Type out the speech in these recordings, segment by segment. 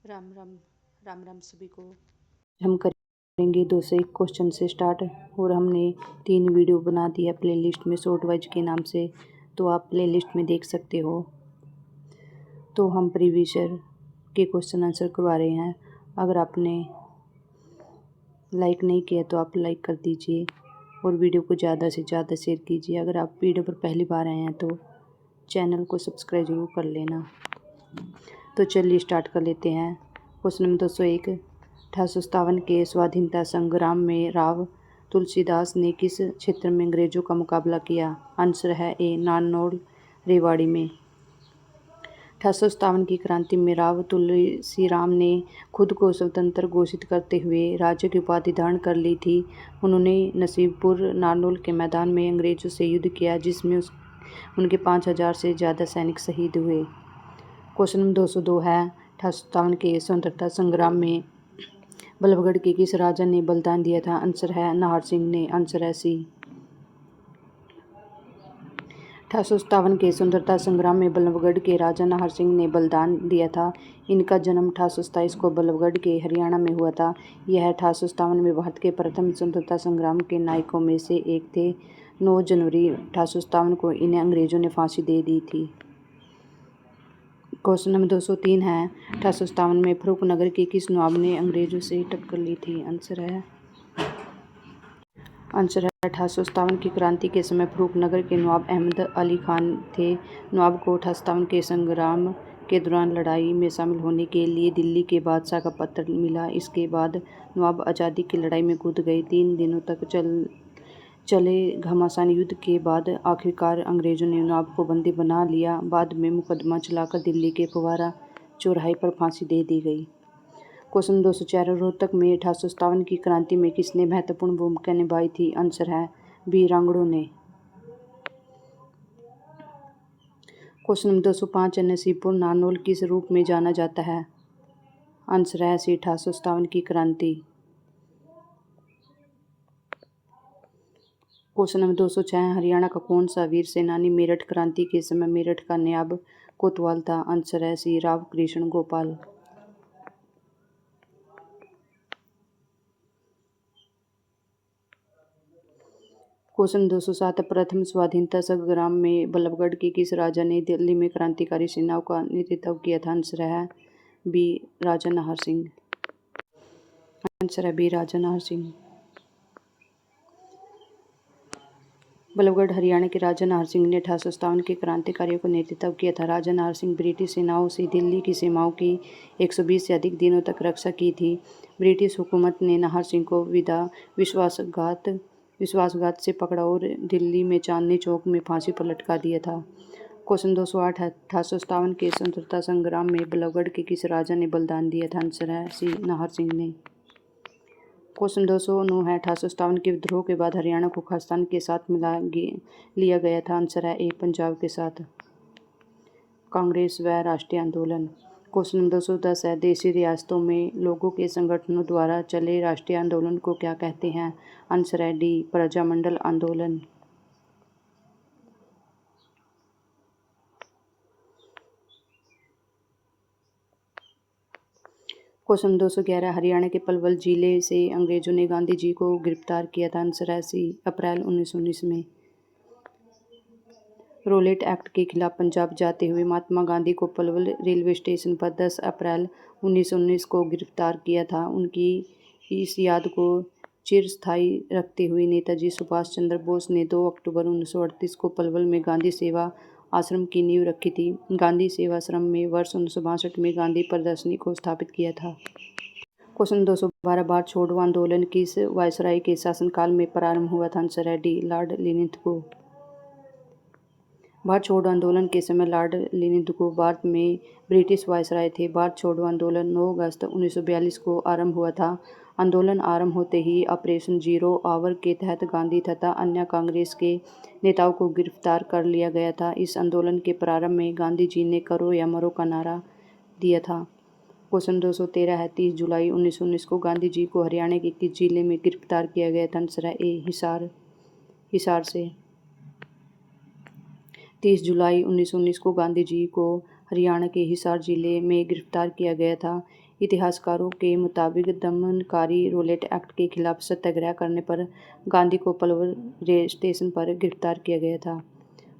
राम राम। राम राम सभी को। हम करेंगे 201 क्वेश्चन से स्टार्ट। और हमने 3 वीडियो बना दिया प्लेलिस्ट में शॉर्ट वाइज के नाम से, तो आप प्लेलिस्ट में देख सकते हो। तो हम प्रीवियस ईयर के क्वेश्चन आंसर करवा रहे हैं। अगर आपने लाइक नहीं किया तो आप लाइक कर दीजिए और वीडियो को ज़्यादा से ज़्यादा शेयर कीजिए। अगर आप वीडियो पर पहली बार आए हैं तो चैनल को सब्सक्राइब जरूर कर लेना। तो चलिए स्टार्ट कर लेते हैं। Question number 201। 1857 के स्वाधीनता संग्राम में राव तुलसीदास ने किस क्षेत्र में अंग्रेजों का मुकाबला किया? आंसर है ए नारनौल रेवाड़ी में। 1857 की क्रांति में राव तुलसीराम ने खुद को स्वतंत्र घोषित करते हुए राज्य की उपाधि धारण कर ली थी। उन्होंने नसीबपुर नारनौल के मैदान में अंग्रेजों से युद्ध किया, जिसमें उनके 5000 से ज़्यादा सैनिक शहीद हुए। क्वेश्चन नंबर 202 है। 1857 के स्वतंत्रता संग्राम में बल्लभगढ़ के किस राजा ने बलिदान दिया था? आंसर है नाहर सिंह ने। आंसर है सी। 1857 के स्वतंत्रता संग्राम में बल्लभगढ़ के राजा नाहर सिंह ने बलिदान दिया था। इनका जन्म 1827 को बल्लभगढ़ के हरियाणा में हुआ था। यह 1857 में भारत के प्रथम स्वतंत्रता संग्राम के नायकों में से एक थे। 9 जनवरी 1857 को इन्हें अंग्रेजों ने फांसी दे दी थी। क्वेश्चन नंबर 203 है। 1857 में फर्रुखनगर के किस नवाब ने अंग्रेजों से टक्कर ली थी? आंसर है 1857 की क्रांति के समय फर्रुखनगर के नवाब अहमद अली खान थे। नवाब को 1857 के संग्राम के दौरान लड़ाई में शामिल होने के लिए दिल्ली के बादशाह का पत्र मिला। इसके बाद नवाब आज़ादी की लड़ाई में कूद गए। 3 दिनों तक चले घमासान युद्ध के बाद आखिरकार अंग्रेजों ने नवाब को बंदी बना लिया। बाद में मुकदमा चलाकर दिल्ली के फव्वारा चौराहे पर फांसी दे दी गई। क्वेश्चन 204। रोहतक में 1857 की क्रांति में किसने महत्वपूर्ण भूमिका निभाई थी? आंसर है बी रांगड़ों ने। Question number 205। नसीबपुर नारनौल किस रूप में जाना जाता है? आंसर है सी 1857 की क्रांति। Question number 206। हरियाणा का कौन सा वीर सेनानी मेरठ क्रांति के समय मेरठ का नायब कोतवाल था? आंसर है सी राव कृष्ण गोपाल। क्वेश्चन 207। प्रथम स्वाधीनता संग्राम में बल्लभगढ़ के किस राजा ने दिल्ली में क्रांतिकारी सेनाओं का नेतृत्व किया था? आंसर है बी राजा नाहर सिंह। आंसर है बी राजा नाहर सिंह। बल्लभगढ़ हरियाणा के राजा नाहर सिंह ने 1857 के क्रांतिकारियों का नेतृत्व किया था। राजा नाहर सिंह ब्रिटिश सेनाओं से दिल्ली की सीमाओं की 120 से अधिक दिनों तक रक्षा की थी। ब्रिटिश हुकूमत ने नाहर सिंह को विश्वासघात से पकड़ा और दिल्ली में चांदनी चौक में फांसी पर लटका दिया था। क्वेश्चन 208 है। 1857 के स्वतंत्रता संग्राम में बल्लभगढ़ के किस राजा ने बलिदान दिया था? आंसर है सी नाहर सिंह ने। क्वेश्चन 209 है। 1857 के विद्रोह के बाद हरियाणा को खालिस्तान के साथ लिया गया था। आंसर है ए पंजाब के साथ। कांग्रेस व राष्ट्रीय आंदोलन। क्वेश्चन नंबर 210 है। देशी रियासतों में लोगों के संगठनों द्वारा चले राष्ट्रीय आंदोलन को क्या कहते हैं? आंसर है डी प्रजामंडल आंदोलन। क्वेश्चन 211। हरियाणा के पलवल जिले से अंग्रेजों ने गांधी जी को गिरफ्तार किया था। आंसर है सी अप्रैल 1919 में। रोलेट एक्ट के खिलाफ पंजाब जाते हुए महात्मा गांधी को पलवल रेलवे स्टेशन पर 10 अप्रैल 1919 को गिरफ्तार किया था। उनकी इस याद को चिरस्थायी रखते हुए नेताजी सुभाष चंद्र बोस ने 2 अक्टूबर 1938 को पलवल में गांधी सेवा आश्रम की नींव रखी थी। गांधी सेवा आश्रम में वर्ष 1962 में गांधी प्रदर्शनी को स्थापित किया था। क्वेश्चन 212। भारत छोड़ो आंदोलन किस वायसराय के शासनकाल में प्रारंभ हुआ था? आंसर है डी लॉर्ड लिनिथगो। भारत छोड़ो आंदोलन के समय लॉर्ड लिनिथगो भारत में ब्रिटिश वायसराय थे। भारत छोड़ो आंदोलन 9 अगस्त 1942 को आरंभ हुआ था। आंदोलन आरंभ होते ही ऑपरेशन जीरो आवर के तहत गांधी तथा अन्य कांग्रेस के नेताओं को गिरफ्तार कर लिया गया था। इस आंदोलन के प्रारंभ में गांधी जी ने करो या मरो का नारा दिया था। क्वेश्चन 213 है। 30 जुलाई 1919 को गांधी जी को हरियाणा के किस जिले में गिरफ्तार किया गया था? आंसर है ए हिसार से। 30 जुलाई 1919 को गांधी जी को हरियाणा के हिसार जिले में गिरफ्तार किया गया था। इतिहासकारों के मुताबिक दमनकारी रोलेट एक्ट के खिलाफ सत्याग्रह करने पर गांधी को पलवल रेल स्टेशन पर गिरफ्तार किया गया था।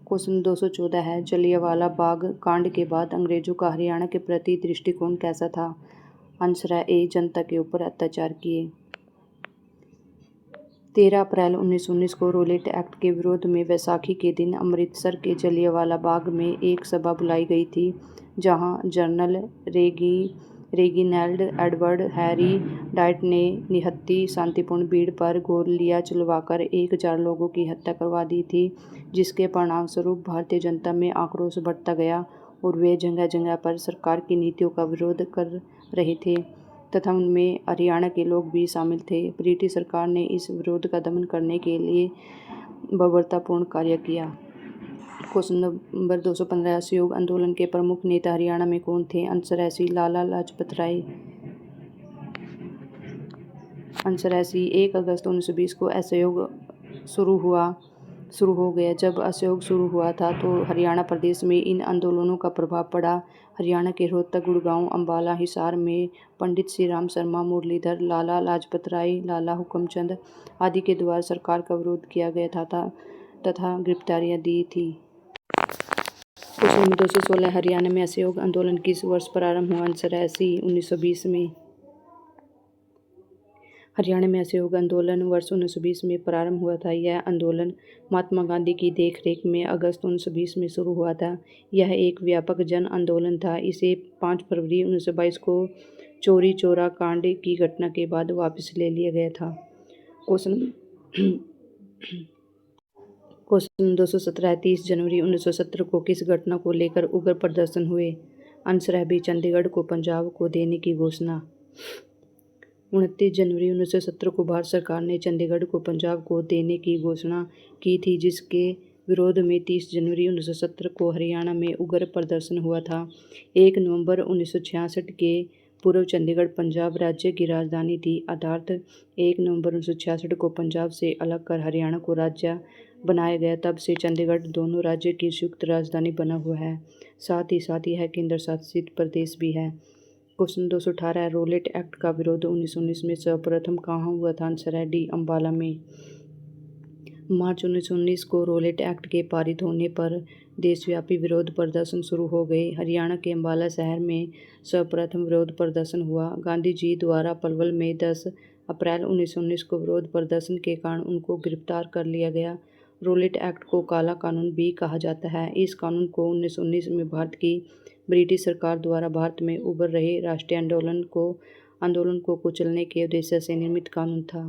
क्वेश्चन 214 है, जलियांवाला बाग कांड के बाद अंग्रेजों का हरियाणा के प्रति दृष्टिकोण कैसा था? आंसर है ए, जनता के ऊपर अत्याचार किए। 13 अप्रैल 1919 को रोलेट एक्ट के विरोध में वैसाखी के दिन अमृतसर के जलियांवाला बाग में एक सभा बुलाई गई थी, जहां general Reginald Edward Harry diet ने निहत्थी शांतिपूर्ण भीड़ पर गोलियां चलवाकर 1000 लोगों की हत्या करवा दी थी, जिसके परिणामस्वरूप भारतीय जनता में आक्रोश बढ़ता गया और वे जगह जगह पर सरकार की नीतियों का विरोध कर रहे थे तथा उनमें हरियाणा के लोग भी शामिल थे। ब्रिटिश सरकार ने इस विरोध का दमन करने के लिए बर्बरतापूर्ण कार्य किया। क्वेश्चन नंबर 215, असहयोग आंदोलन के प्रमुख नेता हरियाणा में कौन थे? आंसर है सी, लाला लाजपत राय। आंसर है सी, 1 अगस्त 1920 को असहयोग शुरू हो गया। जब असहयोग शुरू हुआ था तो हरियाणा प्रदेश में इन आंदोलनों का प्रभाव पड़ा। हरियाणा के रोहतक, गुड़गांव, अंबाला, हिसार में पंडित श्री राम शर्मा, मुरलीधर, लाला लाजपत राय, लाला हुक्मचंद आदि के द्वारा सरकार का विरोध किया गया था तथा गिरफ्तारियां दी थी। क्वेश्चन नंबर 216, हरियाणा में असहयोग आंदोलन किस वर्ष प्रारंभ हुआ? आंसर है सी, 1920 में। हरियाणा में असहयोग आंदोलन वर्ष 1920 में प्रारंभ हुआ था। यह आंदोलन महात्मा गांधी की देखरेख में अगस्त 1920 में शुरू हुआ था। यह एक व्यापक जन आंदोलन था। इसे 5 फरवरी 1922 को चौरी चौरा कांड की घटना के बाद वापस ले लिया गया था। क्वेश्चन 217, 30 जनवरी 1970 को किस घटना को लेकर उग्र प्रदर्शन हुए? आंसर है बी, चंडीगढ़ को पंजाब को देने की घोषणा। 29 जनवरी 1970 को भारत सरकार ने चंडीगढ़ को पंजाब को देने की घोषणा की थी, जिसके विरोध में 30 जनवरी 1970 को हरियाणा में उग्र प्रदर्शन हुआ था। 1 नवंबर 1966 के पूर्व चंडीगढ़ पंजाब राज्य की राजधानी थी। अर्थात 1 नवंबर 1966 को पंजाब से अलग कर हरियाणा को राज्य बनाया गया। तब से चंडीगढ़ दोनों राज्य की संयुक्त राजधानी बना हुआ है। साथ ही यह केंद्र शासित प्रदेश भी है। क्वेश्चन 218, रोलेट एक्ट का विरोध 1919 में सर्वप्रथम कहाँ हुआ था? आंसर है डी, अंबाला में। मार्च 1919 को रोलेट एक्ट के पारित होने पर देशव्यापी विरोध प्रदर्शन शुरू हो गए। हरियाणा के अंबाला शहर में सर्वप्रथम विरोध प्रदर्शन हुआ। गांधी जी द्वारा पलवल में 10 अप्रैल 1919 को विरोध प्रदर्शन के कारण उनको गिरफ्तार कर लिया गया। रोलेट एक्ट को काला कानून भी कहा जाता है। इस कानून को 1919 में भारत की ब्रिटिश सरकार द्वारा भारत में उभर रहे राष्ट्रीय आंदोलन को कुचलने के उद्देश्य से निर्मित कानून था।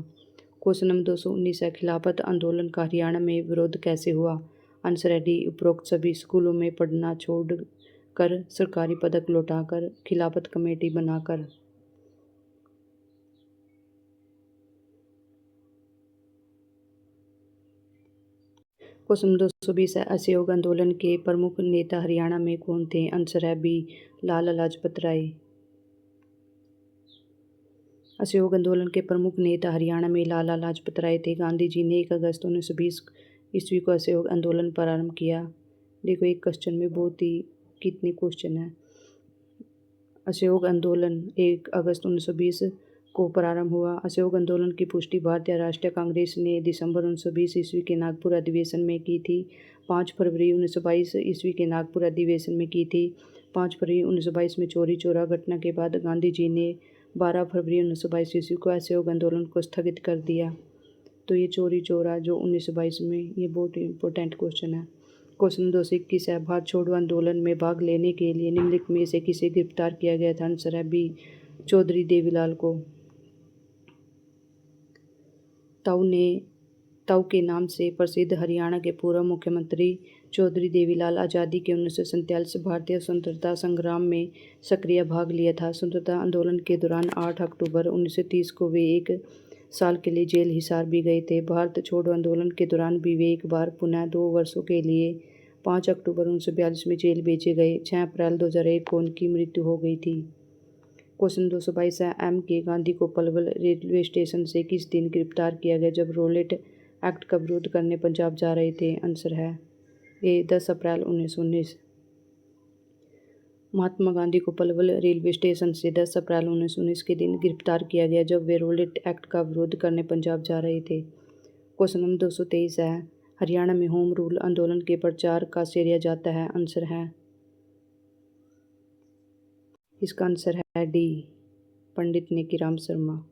क्वेश्चन नंबर 219 है, खिलाफत आंदोलन का हरियाणा में विरोध कैसे हुआ? आंसर है डी, उपरोक्त सभी स्कूलों में पढ़ना छोड़कर, सरकारी पदक लौटाकर, खिलाफत कमेटी बनाकर। क्वेश्चन 220 है, असहयोग आंदोलन के प्रमुख नेता हरियाणा में कौन थे? आंसर है बी, लाला लाजपत राय। असहयोग आंदोलन के प्रमुख नेता हरियाणा में लाला लाजपत राय थे। गांधी जी ने 1 अगस्त 1920 ईस्वी को असहयोग आंदोलन प्रारंभ किया। देखो, एक क्वेश्चन में बहुत ही कितने क्वेश्चन है। असहयोग आंदोलन 1 अगस्त 1920 को प्रारंभ हुआ। असहयोग आंदोलन की पुष्टि भारतीय राष्ट्रीय कांग्रेस ने दिसंबर 1920 ईस्वी के नागपुर अधिवेशन में की थी। 5 फरवरी 1922 ईस्वी के नागपुर अधिवेशन में की थी। 5 फरवरी 1922 में चौरी चौरा घटना के बाद गांधी जी ने 12 फरवरी 1922 ईस्वी को असहयोग आंदोलन को स्थगित कर दिया। तो ये चौरी चौरा जो 1922 में, ये बहुत इंपॉर्टेंट क्वेश्चन है। क्वेश्चन 221 है, भारत छोड़ो आंदोलन में भाग लेने के लिए निम्नलिखित में से किसे गिरफ्तार किया गया था? आंसर है बी, चौधरी देवीलाल को। ताऊ के नाम से प्रसिद्ध हरियाणा के पूर्व मुख्यमंत्री चौधरी देवीलाल आज़ादी के 1947 भारतीय स्वतंत्रता संग्राम में सक्रिय भाग लिया था। स्वतंत्रता आंदोलन के दौरान 8 अक्टूबर 1930 को वे 1 साल के लिए जेल हिसार भी गए थे। भारत छोड़ो आंदोलन के दौरान भी वे एक बार पुनः 2 वर्षों के लिए 5 अक्टूबर 1942 में जेल भेजे गए। 6 अप्रैल 2001 को उनकी मृत्यु हो गई थी। क्वेश्चन 222 है, एम के गांधी को पलवल रेलवे स्टेशन से किस दिन गिरफ्तार किया गया जब रोलेट एक्ट का विरोध करने पंजाब जा रहे थे? आंसर है ए, 10 अप्रैल 1919। महात्मा गांधी को पलवल रेलवे स्टेशन से 10 अप्रैल 1919 के दिन गिरफ्तार किया गया जब वे रोलेट एक्ट का विरोध करने पंजाब जा रहे थे। क्वेश्चन नंबर 223 है, हरियाणा में होम रूल आंदोलन के प्रचार का श्रेय जाता है? आंसर है, इसका आंसर है डी, पंडित नेकीराम शर्मा।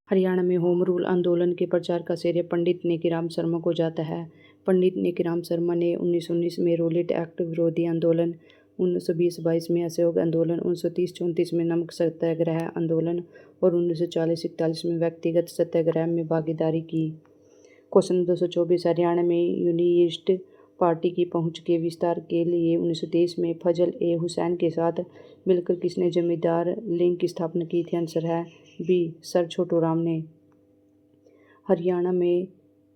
हरियाणा में होम रूल आंदोलन के प्रचार का श्रेय पंडित नेकीराम शर्मा को जाता है। पंडित नेकीराम शर्मा ने 1919 में रोलेट एक्ट विरोधी आंदोलन, 1920-22 में असहयोग आंदोलन, 1930-34 में नमक सत्याग्रह आंदोलन और 1940-41 में व्यक्तिगत सत्याग्रह में भागीदारी की। क्वेश्चन 224, हरियाणा में यूनियनिस्ट पार्टी की पहुंच के विस्तार के लिए 1923 में फजल ए हुसैन के साथ मिलकर किसने जमींदार लीग की स्थापना की थी? आंसर है बी, सर छोटू राम ने। हरियाणा में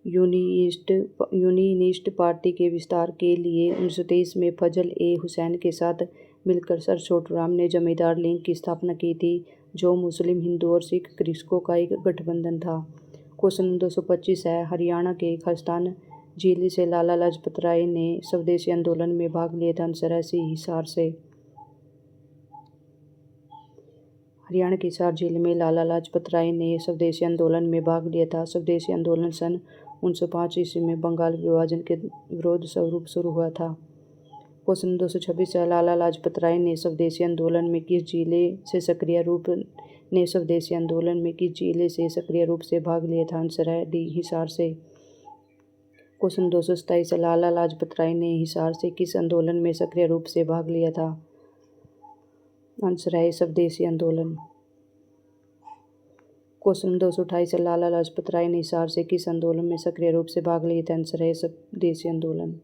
यूनियनिस्ट पार्टी के विस्तार के लिए 1923 में फजल ए हुसैन के साथ मिलकर सर छोटू राम ने जमींदार लीग की स्थापना की थी, जो मुस्लिम, हिंदू और सिख कृषकों का एक गठबंधन था। क्वेश्चन 225 है, हरियाणा के खरस्तान जिले से लाला लाजपत राय ने स्वदेशी आंदोलन में भाग लिया था? आंसर है सी, हिसार से। हरियाणा के हिसार जिले में लाला लाजपत राय ने स्वदेशी आंदोलन में भाग लिया था। स्वदेशी आंदोलन सन 1905 ईस्वी में बंगाल विभाजन के विरोध स्वरूप शुरू हुआ था। क्वेश्चन 226 है, लाला लाजपत राय ने स्वदेशी आंदोलन में किस जिले से सक्रिय रूप से भाग लिया था? आंसर है डी, हिसार से। क्वेश्चन 227 है, लाला लाजपत राय ने हिसार से किस आंदोलन में सक्रिय रूप से भाग लिया था? आंसर है स्वदेशी आंदोलन। क्वेश्चन 228 है, लाला लाजपत राय ने हिसार से किस आंदोलन में सक्रिय रूप से भाग लिया था? आंसर है स्वदेशी आंदोलन।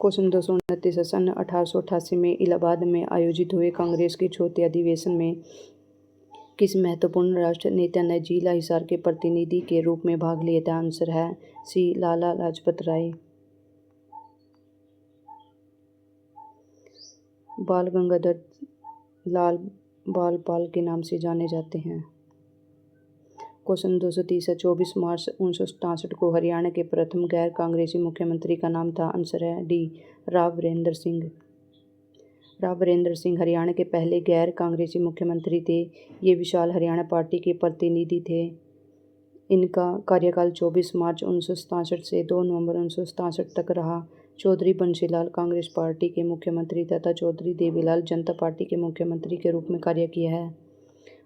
क्वेश्चन 229 है, सन 1888 में इलाहाबाद में आयोजित हुए कांग्रेस के चौथे अधिवेशन में किस महत्वपूर्ण राष्ट्र नेता ने जिला हिसार के प्रतिनिधि के रूप में भाग लिया था? आंसर है सी, लाला लाजपत राय। बाल गंगाधर लाल बाल पाल के नाम से जाने जाते हैं। क्वेश्चन 230 है, 24 मार्च 1967 को हरियाणा के प्रथम गैर कांग्रेसी मुख्यमंत्री का नाम था? आंसर है डी, राव वीरेंद्र सिंह। राव वीरेंद्र सिंह हरियाणा के पहले गैर कांग्रेसी मुख्यमंत्री थे। ये विशाल हरियाणा पार्टी के प्रतिनिधि थे। इनका कार्यकाल 24 मार्च 1967 से 2 नवंबर 1967 तक रहा। चौधरी बंशीलाल कांग्रेस पार्टी के मुख्यमंत्री तथा चौधरी देवीलाल जनता पार्टी के मुख्यमंत्री के रूप में कार्य किया है।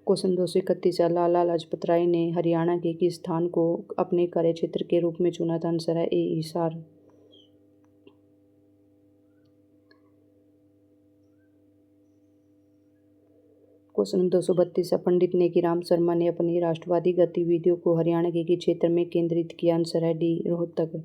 क्वेश्चन 231 है, लाला लाजपत राय ने हरियाणा के किस स्थान को अपने कार्यक्षेत्र के रूप में चुना था? आंसर है ए, हिसार। क्वेश्चन 232 है, पंडित नेकीराम शर्मा ने अपनी राष्ट्रवादी गतिविधियों को हरियाणा के किस क्षेत्र में केंद्रित किया? आंसर है डी, रोहतक।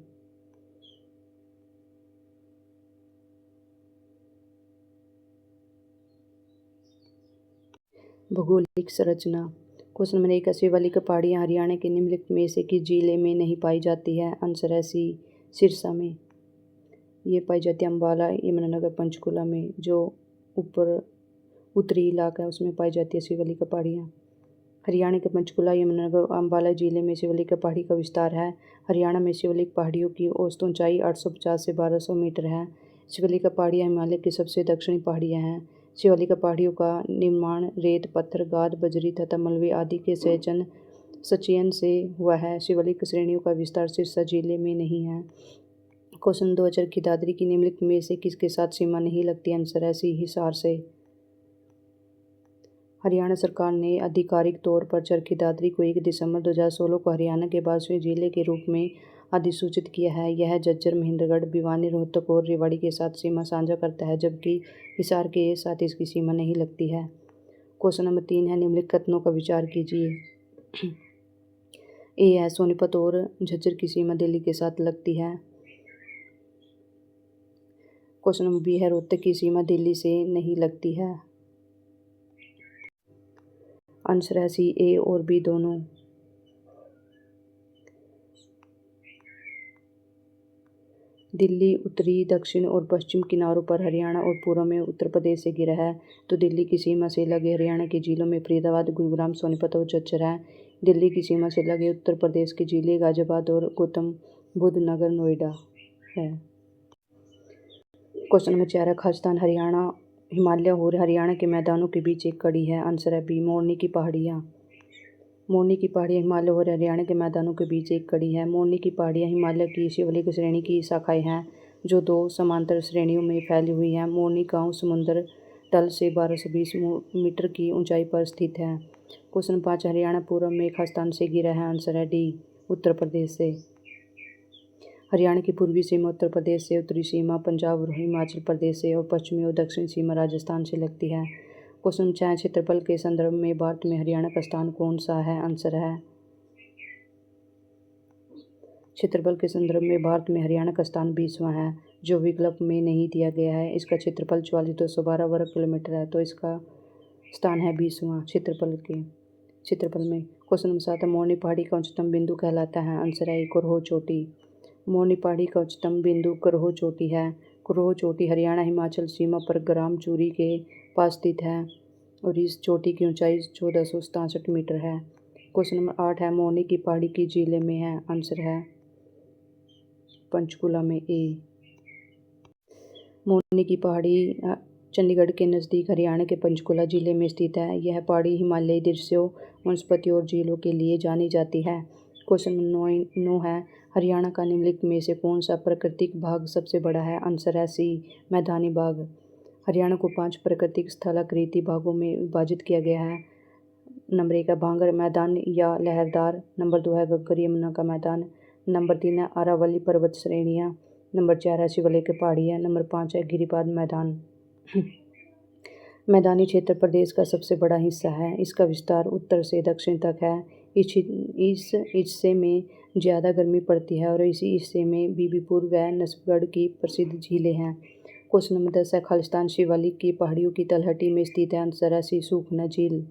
भौगोलिक संरचना। क्वेश्चन नंबर 1, शिवालिक पहाड़ियाँ हरियाणा के निम्नलिखित में से किस जिले में नहीं पाई जाती है? आंसर है सी, सिरसा में। ये पाई जाती है अम्बाला, यमुनानगर, पंचकुला में। जो उत्तरी इलाका है उसमें पाई जाती है शिवालिक पहाड़ियाँ। हरियाणा के पंचकुला, यमुनानगर और अम्बाला जिले में शिवालिक पहाड़ी का विस्तार है। हरियाणा में शिवालिक पहाड़ियों की औसत ऊंचाई 850 से 1200 मीटर है। शिवालिक पहाड़ियाँ हिमालय की सबसे दक्षिणी पहाड़ियाँ हैं। शिवालिक पहाड़ियों का निर्माण रेत, पत्थर, गाद, बजरी तथा मलबे आदि के संचयन से हुआ है। शिवालिक श्रेणियों का विस्तार सिरसा जिले में नहीं है। क्वेश्चन 2, चरखी दादरी की निम्नलिखित में से किसके साथ सीमा नहीं लगती? आंसर है सी, हिसार से। हरियाणा सरकार ने आधिकारिक तौर पर चरखी दादरी को 1 दिसंबर 2016 को हरियाणा के 22वें जिले के रूप में अधिसूचित किया है। यह झज्जर, महेंद्रगढ़, भिवानी, रोहतक और रेवाड़ी के साथ सीमा साझा करता है, जबकि हिसार के साथ इसकी सीमा नहीं लगती है। क्वेश्चन नंबर 3 है, निम्नलिखित कथनों का विचार कीजिए। ए है, सोनीपत और झज्जर की सीमा दिल्ली के साथ लगती है। क्वेश्चन नंबर बी है, रोहतक की सीमा दिल्ली से नहीं लगती है। आंसर है सी, ए और बी दोनों। दिल्ली उत्तरी, दक्षिण और पश्चिम किनारों पर हरियाणा और पूर्व में उत्तर प्रदेश से घिरा है, तो दिल्ली की सीमा से लगे हरियाणा के जिलों में फरीदाबाद, गुरुग्राम, सोनीपत और झज्जर है। दिल्ली की सीमा से लगे उत्तर प्रदेश के जिले गाजियाबाद और गौतम बुद्ध नगर, नोएडा है। क्वेश्चन नंबर 4 है खालिस्तान हरियाणा हिमालय और हरियाणा के मैदानों के बीच एक कड़ी है। आंसर है बी मोरनी की पहाड़ियाँ। मोरनी की पहाड़ियाँ हिमालय और हरियाणा के मैदानों के बीच एक कड़ी है। मोरनी की पहाड़ियाँ हिमालय की शिवालिक श्रेणी की शाखाएँ हैं जो 2 समांतर श्रेणियों में फैली हुई हैं। मोरनी गाँव समुद्र तल से 1220 मीटर की ऊंचाई पर स्थित है। क्वेश्चन 5 हरियाणा पूर्व में खालिस्तान से घिरा है। आंसर है डी उत्तर प्रदेश से। हरियाणा की पूर्वी सीमा उत्तर प्रदेश से, उत्तरी सीमा पंजाब और हिमाचल प्रदेश से और पश्चिमी और दक्षिणी सीमा राजस्थान से लगती है। क्वेश्चन 6 क्षेत्रफल के संदर्भ में भारत में हरियाणा का स्थान कौन सा है। आंसर है क्षेत्रफल के संदर्भ में भारत में हरियाणा का स्थान 20वां है जो विकल्प में नहीं दिया गया है। इसका क्षेत्रफल 44,212 वर्ग किलोमीटर है तो इसका स्थान है 20वां क्षेत्रफल में। क्वेश्चन नंबर 7 मोरनी पहाड़ी का उच्चतम बिंदु कहलाता है। आंसर है कुरहो चोटी। मोरनी पहाड़ी का उच्चतम बिंदु कुरहो चोटी है। कुरहो चोटी हरियाणा हिमाचल सीमा पर ग्राम चूरी के पास स्थित है और इस चोटी की ऊंचाई 1467 मीटर है। क्वेश्चन नंबर 8 है मोरनी की पहाड़ी की जिले में है। आंसर है पंचकुला में ए। मोरनी की पहाड़ी चंडीगढ़ के नज़दीक हरियाणा के पंचकुला जिले में स्थित है। यह पहाड़ी हिमालयी दृश्यों, वनस्पति और झीलों के लिए जानी जाती है। क्वेश्चन 9 है हरियाणा का निम्नलिखित में से कौन सा प्राकृतिक भाग सबसे बड़ा है। आंसर है सी मैदानी भाग। हरियाणा को 5 प्राकृतिक स्थलाकृति भागों में विभाजित किया गया है। नंबर 1 है भांगर मैदान या लहरदार। नंबर 2 है घग्गर यमुना का मैदान। नंबर 3 है अरावली पर्वत श्रेणियाँ। नंबर 4 है शिवालिक पहाड़ियाँ। नंबर 5 है गिरिपाद मैदान। मैदानी क्षेत्र प्रदेश का सबसे बड़ा हिस्सा है। इसका विस्तार उत्तर से दक्षिण तक है। इस हिस्से में ज़्यादा गर्मी पड़ती है और इसी हिस्से में बीबीपुर व नसबगढ़ की प्रसिद्ध झीलें हैं। क्वेश्चन नंबर 10 है खालिस्तान शिवालिक की पहाड़ियों की तलहटी में स्थित है। आंसर है सी सूखना झील।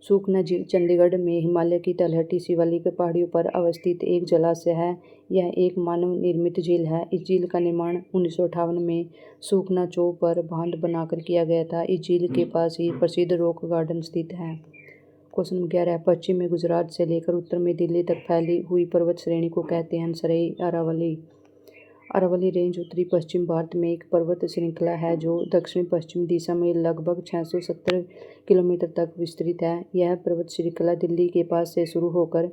सूखना झील चंडीगढ़ में हिमालय की तलहटी शिवालिक पहाड़ियों पर अवस्थित एक जलाशय है। यह एक मानव निर्मित झील है। इस झील का निर्माण 1958 में सूखना चौक पर बांध बनाकर किया गया था। इस झील के पास ही प्रसिद्ध रॉक गार्डन स्थित है। क्वेश्चन नंबर 11 है पश्चिम में गुजरात से लेकर उत्तर में दिल्ली तक फैली हुई पर्वत श्रेणी को कहते हैं। आंसर है अरावली। अरावली रेंज उत्तरी पश्चिम भारत में एक पर्वत श्रृंखला है जो दक्षिण पश्चिम दिशा में लगभग 670 किलोमीटर तक विस्तृत है। यह पर्वत श्रृंखला दिल्ली के पास से शुरू होकर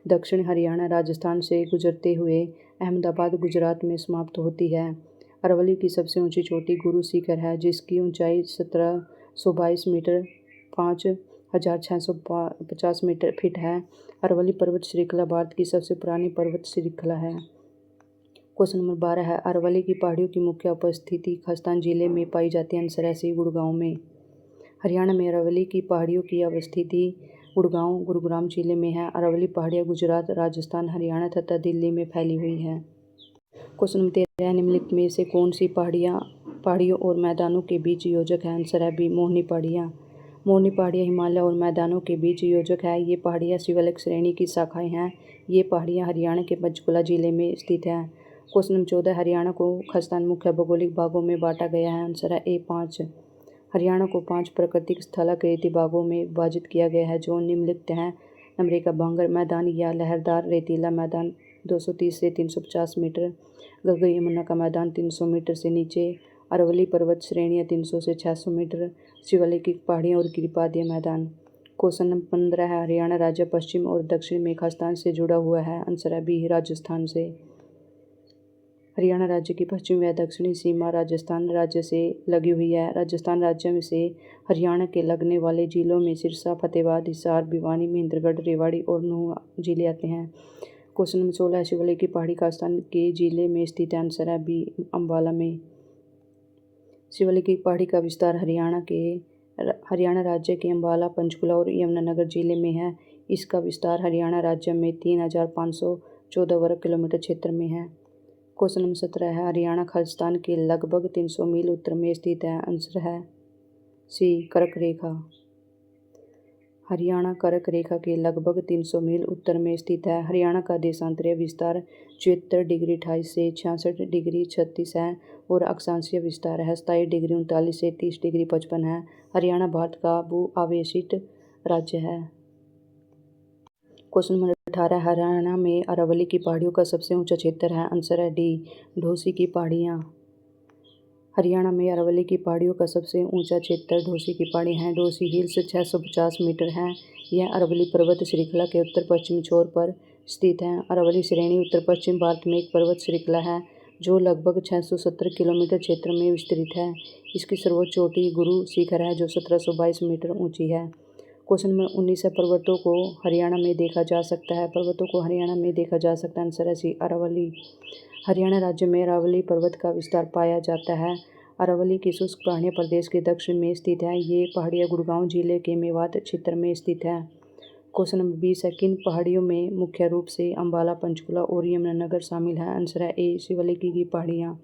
दक्षिण हरियाणा राजस्थान से गुजरते हुए अहमदाबाद गुजरात में समाप्त होती है। अरावली की सबसे ऊंची चोटी गुरु शिखर है जिसकी ऊंचाई 1722 मीटर 5650 मीटर फीट है। अरावली पर्वत श्रृंखला भारत की सबसे पुरानी पर्वत श्रृंखला है। क्वेश्चन नंबर 12 है अरावली की पहाड़ियों की मुख्य उपस्थिति खालिस्तान जिले में पाई जाती है। आंसर है सी गुड़गांव में। हरियाणा में अरावली की पहाड़ियों की अवस्थिति गुड़गांव गुरुग्राम जिले में है। अरावली पहाड़ियाँ गुजरात, राजस्थान, हरियाणा तथा दिल्ली में फैली हुई है। क्वेश्चन नंबर 13 है निम्नलिखित में से कौन सी पहाड़ियों और मैदानों के बीच योजक है। आंसर है बी मोरनी पहाड़ियाँ। मोरनी पहाड़ियाँ हिमालय और मैदानों के बीच योजक है। ये पहाड़ियाँ शिवालिक श्रेणी की शाखाएँ हैं। ये पहाड़ियाँ हरियाणा के पंचकुला जिले में स्थित हैं। क्वेश्चन नंबर 14 हरियाणा को खालिस्तान मुख्य भौगोलिक भागों में बांटा गया है। आंसर है ए 5। हरियाणा को 5 प्राकृतिक स्थलाकृति भागों में विभाजित किया गया है जो निम्नलिखित हैं। नंबर 1 भांगर मैदान या लहरदार रेतीला मैदान 230 से 350 मीटर। घग्गर यमुना का मैदान 300 मीटर से नीचे। अरावली पर्वत श्रेणियाँ 300 से 600 मीटर। शिवालिक पहाड़ियाँ और गिरिपादीय मैदान। क्वेश्चन नंबर 15 है हरियाणा राज्य पश्चिम और दक्षिण में खालिस्तान से जुड़ा हुआ है। आंसर है बी राजस्थान से। हरियाणा राज्य की पश्चिम व दक्षिणी सीमा राजस्थान राज्य से लगी हुई है। राजस्थान राज्य में से हरियाणा के लगने वाले जिलों में सिरसा, फतेहाबाद, हिसार, भिवानी, महेंद्रगढ़, रेवाड़ी और नूंह जिले आते हैं। क्वेश्चन नंबर 16 है शिवालिक की पहाड़ी खालिस्तान के जिले में स्थित है। आंसर है बी अम्बाला में। शिवालिक की पहाड़ी का विस्तार हरियाणा राज्य के अम्बाला, पंचकुला और यमुनानगर जिले में है। इसका विस्तार हरियाणा राज्य में 3514 वर्ग किलोमीटर क्षेत्र में है। क्वेश्चन नंबर 17 है हरियाणा खालिस्तान के लगभग 300 मील उत्तर में स्थित है। आंसर है सी कर्क रेखा। हरियाणा कर्क रेखा के लगभग 300 मील उत्तर में स्थित है। हरियाणा का देशांतरीय विस्तार 74 डिग्री 28 से 66 डिग्री 36 है और अक्षांशीय विस्तार है 27 डिग्री 39 से 30 डिग्री 55 है। हरियाणा भारत का भू आवेशित राज्य है। क्वेश्चन नंबर 18 हरियाणा में अरावली की पहाड़ियों का सबसे ऊंचा क्षेत्र है। आंसर है डी ढोसी की पहाड़ियाँ। हरियाणा में अरावली की पहाड़ियों का सबसे ऊंचा क्षेत्र ढोसी की पहाड़ी है। ढोसी हिल्स 650 मीटर है। यह अरावली पर्वत श्रृंखला के उत्तर पश्चिमी छोर पर स्थित है। अरावली श्रेणी उत्तर पश्चिम भारत में एक पर्वत श्रृंखला है जो लगभग 670 किलोमीटर क्षेत्र में विस्तृत है। इसकी सर्वोच्च चोटी गुरु शिखर है जो 1722 मीटर ऊंची है। क्वेश्चन नंबर 19 है, पर्वतों को हरियाणा में देखा जा सकता है। पर्वतों को हरियाणा में देखा जा सकता है। आंसर है सी, अरावली। हरियाणा राज्य में अरावली पर्वत का विस्तार पाया जाता है। अरावली की शुष्क पहाड़ियाँ प्रदेश के दक्षिण में स्थित है। ये पहाड़ियाँ गुड़गांव जिले के मेवात क्षेत्र में स्थित है। क्वेश्चन नंबर 20 है, किन पहाड़ियों में मुख्य रूप से अम्बाला, पंचकुला और यमुनानगर शामिल है। आंसर है ए, शिवालिक की पहाड़ियाँ।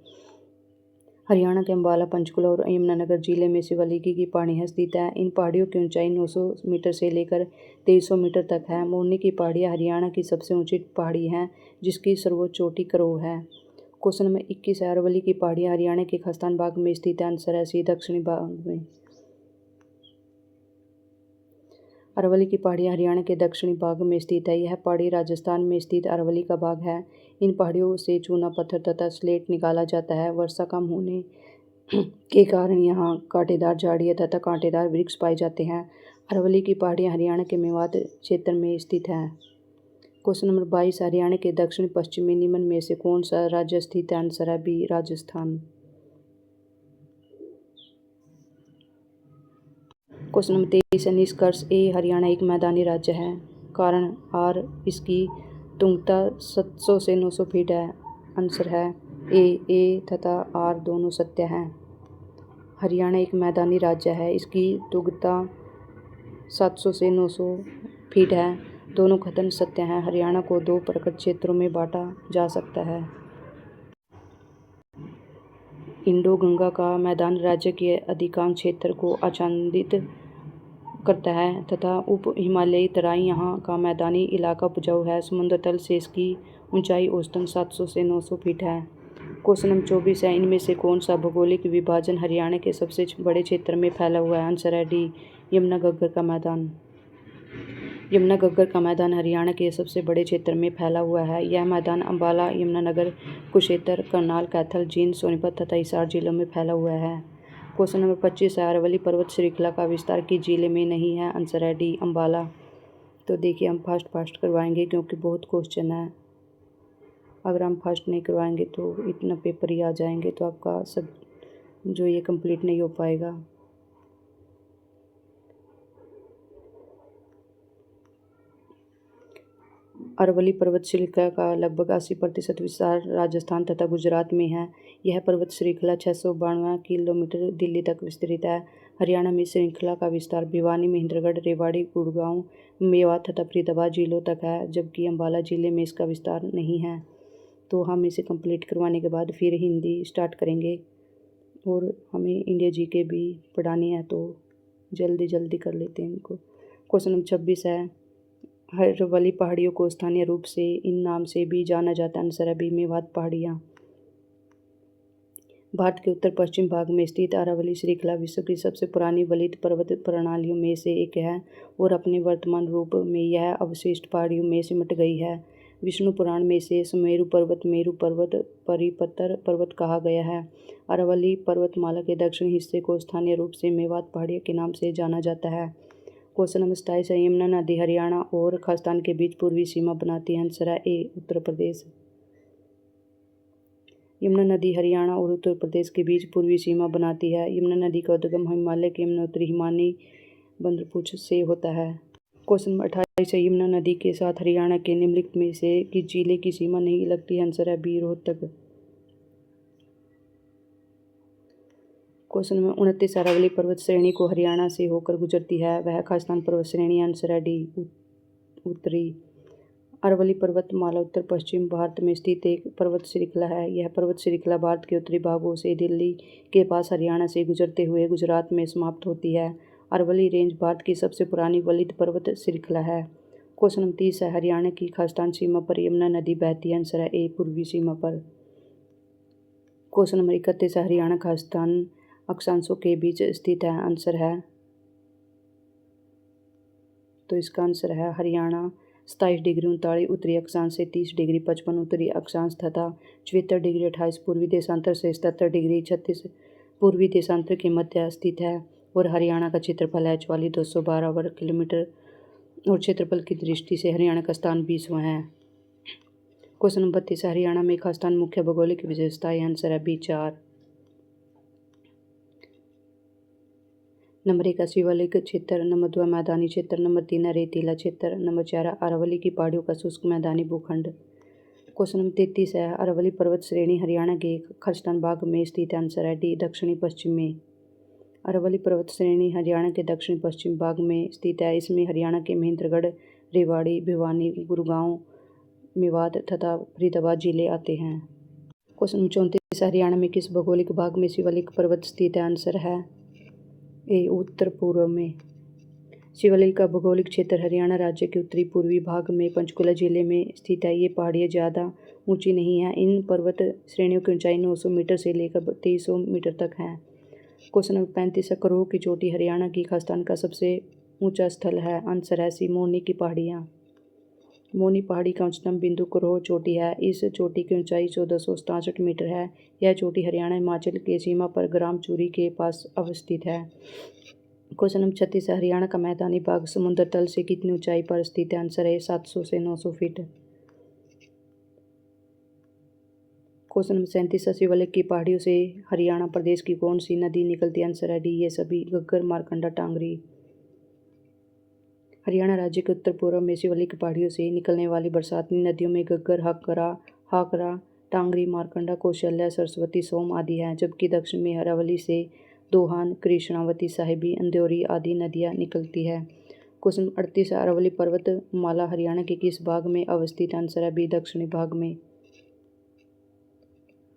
हरियाणा के अम्बाला, पंचकुला और यमुनानगर जिले में शिवालिक की पहाड़ियाँ स्थित है। इन पहाड़ियों की ऊंचाई 900 मीटर से लेकर 2300 मीटर तक है। मोरनी की पहाड़ियाँ हरियाणा की सबसे ऊंची पहाड़ी हैं जिसकी सर्वोच्च चोटी करो है। क्वेश्चन नंबर 21 है, अरावली की पहाड़ियाँ हरियाणा के खास्तान भाग में स्थित है। आंसर है सी, दक्षिणी भाग में। अरावली की पहाड़ियाँ हरियाणा के दक्षिणी भाग में स्थित है। यह पहाड़ी राजस्थान में स्थित अरावली का भाग है। इन पहाड़ियों से चूना पत्थर तथा स्लेट निकाला जाता है। वर्षा कम होने के कारण यहाँ कांटेदार झाड़ियाँ तथा कांटेदार वृक्ष पाए जाते हैं। अरावली की पहाड़ियाँ हरियाणा के मेवात क्षेत्र में स्थित है। क्वेश्चन नंबर 22, हरियाणा के दक्षिण पश्चिमी निम्न में से कौन सा राज्य स्थित है। आंसर है बी, राजस्थान। क्वेश्चन नंबर 23 है, निष्कर्ष ए, हरियाणा एक मैदानी राज्य है। कारण आर, इसकी तुंगता 700 से 900 फीट है। आंसर है ए तथा आर दोनों सत्य हैं। हरियाणा एक मैदानी राज्य है। इसकी तुंगता 700 से 900 फीट है। दोनों कथन सत्य हैं। हरियाणा को 2 प्रकट क्षेत्रों में बांटा जा सकता है। इंडो गंगा का मैदान राज्य के अधिकांश क्षेत्र को आच्छादित करता है तथा उप हिमालयी तराई यहाँ का मैदानी इलाका उपजाऊ है। समुद्र तल से इसकी ऊंचाई औसतन 700 से 900 फीट है। क्वेश्चन नंबर 24 है, इनमें से कौन सा भौगोलिक विभाजन हरियाणा के सबसे बड़े क्षेत्र में फैला हुआ है। आंसर है डी, यमुना घग्गर का मैदान। यमुना घग्गर का मैदान हरियाणा के सबसे बड़े क्षेत्र में फैला हुआ है। यह मैदान अम्बाला, यमुनानगर, कुरुक्षेत्र, करनाल, कैथल, जींद, सोनीपत तथा हिसार जिलों में फैला हुआ है। क्वेश्चन नंबर 25 है, अरावली पर्वत श्रृंखला का विस्तार किस जिले में नहीं है। आंसर है डी, अम्बाला। तो देखिए हम फास्ट करवाएंगे क्योंकि बहुत क्वेश्चन है। अगर हम फास्ट नहीं करवाएंगे तो इतना पेपर ही आ जाएंगे तो आपका सब जो ये कंप्लीट नहीं हो पाएगा। अरावली पर्वत श्रृंखला का लगभग 80% विस्तार राजस्थान तथा गुजरात में है। यह पर्वत श्रृंखला 692 किलोमीटर दिल्ली तक विस्तृत है। हरियाणा में श्रृंखला का विस्तार भिवानी, महेंद्रगढ़, रेवाड़ी, गुड़गांव, मेवात तथा फरीदाबाद जिलों तक है, जबकि अम्बाला जिले में इसका विस्तार नहीं है। तो हम इसे कंप्लीट करवाने के बाद फिर हिंदी स्टार्ट करेंगे और हमें इंडिया जीके भी पढ़ानी है तो जल्दी कर लेते हैं इनको। क्वेश्चन नंबर 26 है, अरावली पहाड़ियों को स्थानीय रूप से इन नाम से भी जाना जाता है। आंसर है बी, मेवात पहाड़ियाँ। भारत के उत्तर पश्चिम भाग में स्थित अरावली श्रृंखला विश्व की सबसे पुरानी वलित पर्वत प्रणालियों में से एक है और अपने वर्तमान रूप में यह अवशिष्ट पहाड़ियों में सिमट गई है। विष्णु पुराण में इसे सुमेरु पर्वत, मेरु पर्वत, परिपत्र पर्वत कहा गया है। अरावली पर्वतमाला के दक्षिणी हिस्से को स्थानीय रूप से मेवात पहाड़ियों के नाम से जाना जाता है। क्वेश्चन नंबर 27 है, यमुना नदी हरियाणा और खालिस्तान के बीच पूर्वी सीमा बनाती है। आंसर है ए, उत्तर प्रदेश। यमुना नदी हरियाणा और उत्तर प्रदेश के बीच पूर्वी सीमा बनाती है। यमुना नदी का उद्गम हिमालय के यमुनोत्री हिमानी बंदरपुछ से होता है। क्वेश्चन नंबर 28 है, यमुना नदी के साथ हरियाणा के निम्नलिखित में से किस जिले की सीमा नहीं लगती है। आंसर है B, Rohtak. Question number 29, Aravalli पर्वत श्रेणी को हरियाणा से होकर गुजरती है, वह खालिस्तान पर्वत श्रेणी। आंसर है डी, उत्तरी। अरावली पर्वतमाला उत्तर पश्चिम भारत में स्थित एक पर्वत श्रृंखला है। यह पर्वत श्रृंखला भारत के उत्तरी भागों से दिल्ली के पास हरियाणा से गुजरते हुए गुजरात में समाप्त होती है। अरावली रेंज भारत की सबसे पुरानी वलित पर्वत श्रृंखला है। क्वेश्चन नंबर 30 है, हरियाणा की खालिस्तान सीमा पर यमुना नदी बहती है। आंसर है ए, पूर्वी सीमा पर। क्वेश्चन नंबर 31 है, हरियाणा खालिस्तान अक्षांशों के बीच स्थित है। आंसर है, तो इसका आंसर है हरियाणा 27 डिग्री 39 उत्तरी अक्षांश से 30 डिग्री 55 उत्तरी अक्षांश तथा 74 डिग्री 28 पूर्वी देशांतर से 77 डिग्री 36 पूर्वी देशांतर के मध्य स्थित है और हरियाणा का क्षेत्रफल है 44,212 वर्ग किलोमीटर और क्षेत्रफल की दृष्टि से हरियाणा का स्थान 20वां है। क्वेश्चन नंबर 32, हरियाणा में खास स्थान मुख्य भौगोलिक विशेषताएं। आंसर है B4। नंबर 1 शिवालिक क्षेत्र, नंबर 2 मैदानी क्षेत्र, नंबर 3 रेतीला क्षेत्र, नंबर 4 अरावली की पहाड़ियों का शुष्क मैदानी भूखंड। क्वेश्चन नंबर 33 है अरावली पर्वत श्रेणी हरियाणा के खलिस्तान भाग में स्थित है। आंसर है डी दक्षिणी पश्चिम में। अरावली पर्वत श्रेणी हरियाणा के दक्षिण पश्चिम भाग में स्थित है। इसमें हरियाणा के महेंद्रगढ़, रेवाड़ी, भिवानी, गुरुग्राम, मेवात तथा फरीदाबाद जिले आते हैं। क्वेश्चन नंबर 34 हरियाणा में किस भौगोलिक भाग में शिवालिक पर्वत स्थित है। आंसर है ए उत्तर पूर्व में। शिवालिक का भौगोलिक क्षेत्र हरियाणा राज्य के उत्तरी पूर्वी भाग में पंचकुला जिले में स्थित है। ये पहाड़ियाँ ज़्यादा ऊंची नहीं हैं। इन पर्वत श्रेणियों की ऊंचाई 900 मीटर से लेकर 2300 मीटर तक है। क्वेश्चन नंबर 35 करोह की चोटी हरियाणा की खालिस्तान का सबसे ऊंचा स्थल है। आंसर है सी मोरनी की पहाड़ियाँ। मोरनी पहाड़ी का उच्चतम बिंदु करोह चोटी है। इस चोटी की ऊंचाई 1467 मीटर है। यह चोटी हरियाणा हिमाचल के सीमा पर ग्राम चूरी के पास अवस्थित है। क्वेश्चन नंबर 36 हरियाणा का मैदानी भाग समुद्र तल से कितनी ऊंचाई पर स्थित है। आंसर है 700 से 900 फीट। क्वेश्चन नंबर 37 शिवालिक की पहाड़ियों से हरियाणा प्रदेश की कौन सी नदी निकलती है। आंसर है डी ये सभी घग्गर, मारकंडा, टांगरी। हरियाणा राज्य के उत्तर पूर्व में शिवालिक पहाड़ियों से निकलने वाली बरसाती नदियों में घग्गर, हाकरा, टांगरी, मारकंडा, कौशल्या, सरस्वती, सोम आदि हैं। जबकि दक्षिण में अरावली से दोहान, कृष्णावती, साहिबी, अंदौरी आदि नदियाँ निकलती है। क्वेश्चन 38 अरावली पर्वत माला हरियाणा के किस भाग में अवस्थित। आंसर है बी दक्षिणी भाग में।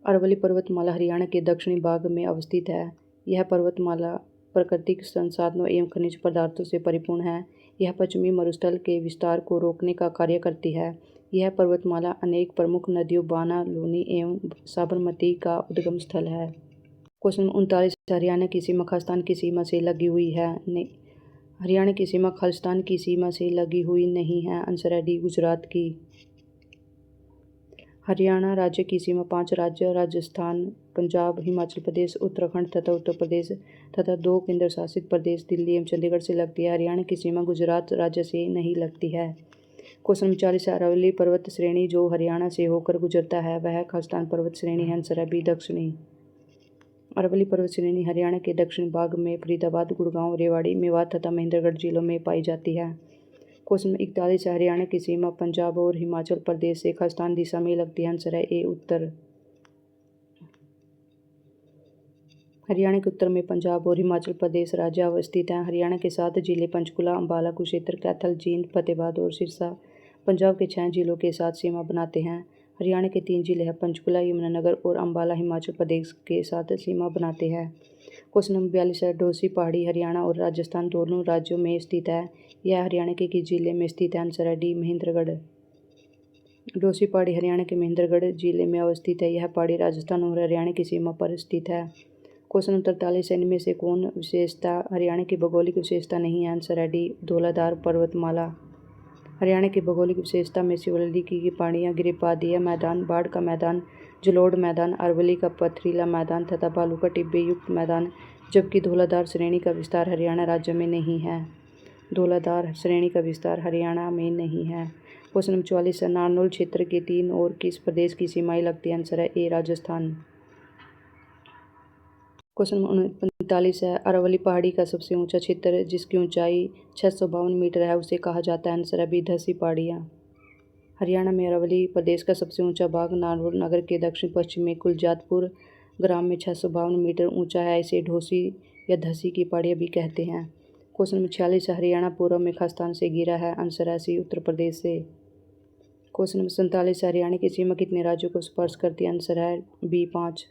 अरावली पर्वतमाला हरियाणा के दक्षिणी भाग में अवस्थित है। यह पर्वतमाला प्राकृतिक संसाधनों एवं खनिज पदार्थों से परिपूर्ण है। यह पश्चिमी मरुस्थल के विस्तार को रोकने का कार्य करती है। यह पर्वतमाला अनेक प्रमुख नदियों बाना, लूनी एवं साबरमती का उद्गम स्थल है। क्वेश्चन 39 हरियाणा की सीमा खालिस्तान की सीमा से लगी हुई है। हरियाणा की सीमा खालिस्तान की सीमा से लगी हुई नहीं है। आंसर है डी गुजरात की। हरियाणा राज्य की सीमा 5 राज्य राजस्थान, पंजाब, हिमाचल प्रदेश, उत्तराखंड तथा उत्तर प्रदेश तथा 2 केंद्र शासित प्रदेश दिल्ली एवं चंडीगढ़ से लगती है। हरियाणा की सीमा गुजरात राज्य से नहीं लगती है। क्वेश्चन 40 अरावली पर्वत श्रेणी जो हरियाणा से होकर गुजरता है वह खालिस्तान पर्वत श्रेणी है। आंसर है बी दक्षिणी। अरावली पर्वत श्रेणी हरियाणा के दक्षिण भाग में फरीदाबाद, गुड़गांव, रेवाड़ी, मेवात तथा महेंद्रगढ़ जिलों में पाई जाती है। क्वेश्चन 41 हरियाणा की सीमा पंजाब और हिमाचल प्रदेश से खालिस्तान दिशा में लगती है। आंसर है ए उत्तर। हरियाणा के उत्तर में पंजाब और हिमाचल प्रदेश राज्य अवस्थित हैं। हरियाणा के 7 जिले पंचकुला, अम्बाला, कुरुक्षेत्र, कैथल, जींद, फतेहाबाद और सिरसा पंजाब के 6 जिलों के साथ सीमा बनाते हैं। हरियाणा के 3 जिले हैं पंचकुला, यमुनानगर और अम्बाला हिमाचल प्रदेश के साथ सीमा बनाते हैं। क्वेश्चन नंबर 42 है ढोसी पहाड़ी हरियाणा और राजस्थान दोनों राज्यों में स्थित है। यह हरियाणा के किस जिले में स्थित है। आंसर है डी महेंद्रगढ़। ढोसी पहाड़ी हरियाणा के महेंद्रगढ़ जिले में अवस्थित है। यह पहाड़ी राजस्थान और हरियाणा की सीमा पर स्थित है। क्वेश्चन नंबर 43 इनमें से कौन विशेषता हरियाणा की भौगोलिक विशेषता नहीं है। आंसर है डी धौलाधार पर्वतमाला। हरियाणा की भौगोलिक विशेषता में शिवालिक की पहाड़ियाँ, गिरिपादीय मैदान, बाढ़ का मैदान, जलोढ़ मैदान, अरावली का पथरीला मैदान तथा बालू का टिब्बे युक्त मैदान, जबकि धौलाधार श्रेणी का विस्तार हरियाणा राज्य में नहीं है। धौलाधार श्रेणी का विस्तार हरियाणा में नहीं है। क्वेश्चन नंबर 44 नारनौल क्षेत्र के 3 और किस प्रदेश की सीमाएं लगती है। आंसर है ए राजस्थान। क्वेश्चन नंबर 45 है अरावली पहाड़ी का सबसे ऊंचा क्षेत्र जिसकी ऊंचाई 652 मीटर है उसे कहा जाता है। आंसर है बी धसी पहाड़ियाँ। हरियाणा में अरावली प्रदेश का सबसे ऊंचा भाग नारनौल नगर के दक्षिण पश्चिम में कुलजातपुर ग्राम में 652 मीटर ऊंचा है। इसे ढोसी या धसी की पहाड़ियाँ भी कहते हैं। क्वेश्चन नंबर 46 हरियाणा पूर्व में खालिस्तान से घिरा है। आंसर है सी उत्तर प्रदेश से। क्वेश्चन नंबर 47 हरियाणा की सीमा कितने राज्यों को स्पर्श करती है। आंसर है बी 5।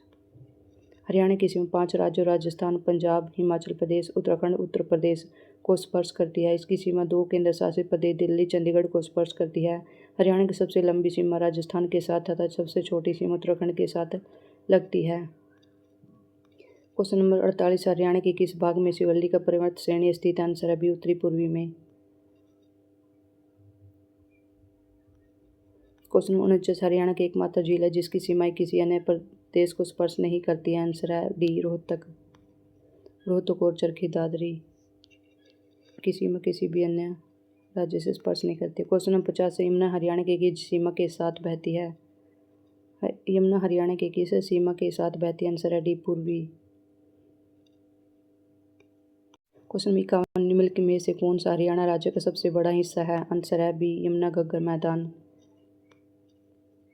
हरियाणा की सीमा 5 राज्यों राजस्थान, पंजाब, हिमाचल प्रदेश, उत्तराखंड, उत्तर प्रदेश को स्पर्श करती है। इसकी सीमा 2 केंद्र शासित प्रदेश दिल्ली, चंडीगढ़ को स्पर्श करती है। हरियाणा की सबसे लंबी सीमा राजस्थान के साथ तथा सबसे छोटी सीमा उत्तराखंड के साथ लगती है। क्वेश्चन नंबर 48 हरियाणा के किस भाग में शिवालिक पर्वत श्रेणी स्थित है। आंसर है बी उत्तरी पूर्वी में। क्वेश्चन नंबर 49 हरियाणा के एकमात्र जिला जिसकी सीमाएं किसी अन्य प्रदेश को स्पर्श नहीं करती है। आंसर है डी रोहतक। रोहतक और चरखी दादरी की सीमा किसी भी अन्य राज्य से स्पर्श नहीं करती। क्वेश्चन नंबर 50 से यमुना हरियाणा की किस सीमा के साथ बहती है? यमुना हरियाणा के किस सीमा के साथ बहती है? आंसर है डी, पूर्वी। क्वेश्चन 51 निम्नलिखित में से कौन सा हरियाणा राज्य का सबसे बड़ा हिस्सा है? आंसर है बी, यमुना घग्गर मैदान।